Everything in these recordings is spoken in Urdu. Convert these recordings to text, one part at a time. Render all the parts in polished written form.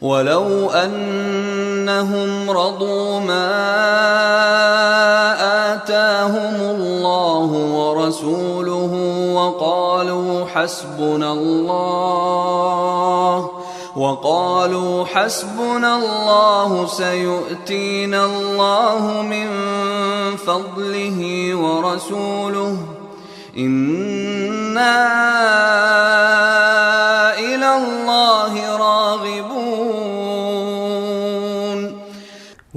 وَلَوْ أَنَّهُمْ رَضُوا مَا آتَاهُمُ اللَّهُ وَرَسُولُهُ وَقَالُوا حَسْبُنَا اللَّهُ سَيُؤْتِينَا اللَّهُ مِن فَضْلِهِ وَرَسُولُهُ إِنَّا إِلَى اللَّهِ راغبون۔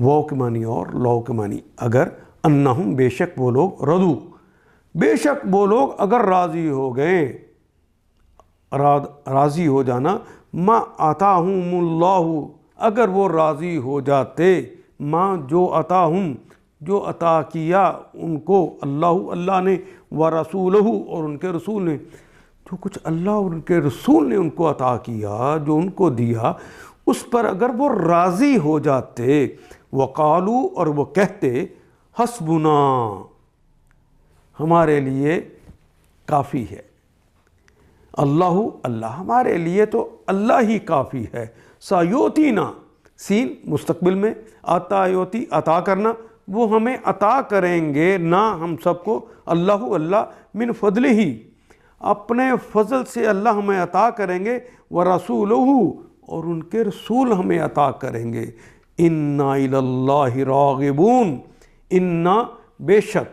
وہ کے معنی اور لو کے معنی، اگر انہم بے شک وہ لوگ، ردو بے شک وہ لوگ اگر راضی ہو گئے، راضی ہو جانا، ما آتاہم اللہ اگر وہ راضی ہو جاتے، ما جو آتاہم جو عطا کیا ان کو اللہ نے، ورسولہ اور ان کے رسول نے، جو کچھ اللہ اور ان کے رسول نے ان کو عطا کیا، جو ان کو دیا، اس پر اگر وہ راضی ہو جاتے، وقالو اور وہ کہتے، حسبنا ہمارے لیے کافی ہے، اللہ ہمارے لیے تو اللہ ہی کافی ہے، سایوتینا سین مستقبل میں، آتا یوتی عطا کرنا، وہ ہمیں عطا کریں گے نہ ہم سب کو، اللہ من فضلہ اپنے فضل سے اللہ ہمیں عطا کریں گے، ورسولہ اور ان کے رسول ہمیں عطا کریں گے، انا الی اللہ راغبون انا بے شک،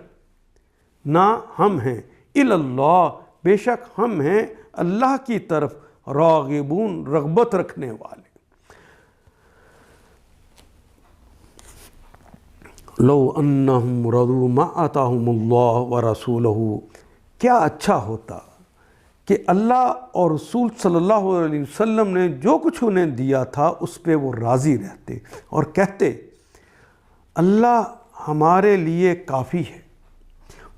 نہ ہم ہیں، الی اللہ بے شک ہم ہیں اللہ کی طرف، راغبون رغبت رکھنے والے۔ لو انہم رضوا ما آتاہم اللہ ورسولہ، کیا اچھا ہوتا کہ اللہ اور رسول صلی اللہ علیہ وسلم نے جو کچھ انہیں دیا تھا اس پہ وہ راضی رہتے اور کہتے اللہ ہمارے لیے کافی ہے،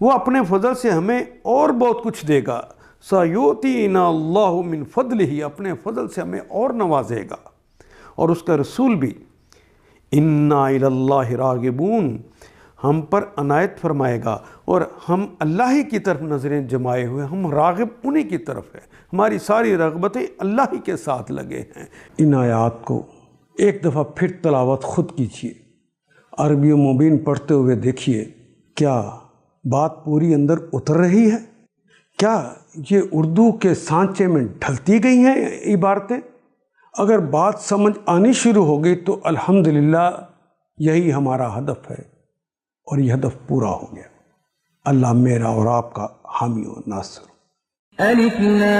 وہ اپنے فضل سے ہمیں اور بہت کچھ دے گا، سایوتینا اللہ من فضلہ اپنے فضل سے ہمیں اور نوازے گا، اور اس کا رسول بھی، انا الی اللہ راغبون ہم پر عنایت فرمائے گا، اور ہم اللہ ہی کی طرف نظریں جمائے ہوئے، ہم راغب انہی کی طرف ہے، ہماری ساری رغبتیں اللہ ہی کے ساتھ لگے ہیں۔ ان آیات کو ایک دفعہ پھر تلاوت خود کیجیے، عربی و مبین پڑھتے ہوئے دیکھیے، کیا بات پوری اندر اتر رہی ہے؟ کیا یہ اردو کے سانچے میں ڈھلتی گئی ہیں عبارتیں؟ اگر بات سمجھ آنی شروع ہو گئی تو الحمدللہ یہی ہمارا ہدف ہے، اور یہ ہدف پورا ہو گیا۔ اللہ میرا اور آپ کا حامی و ناصر۔ الف لام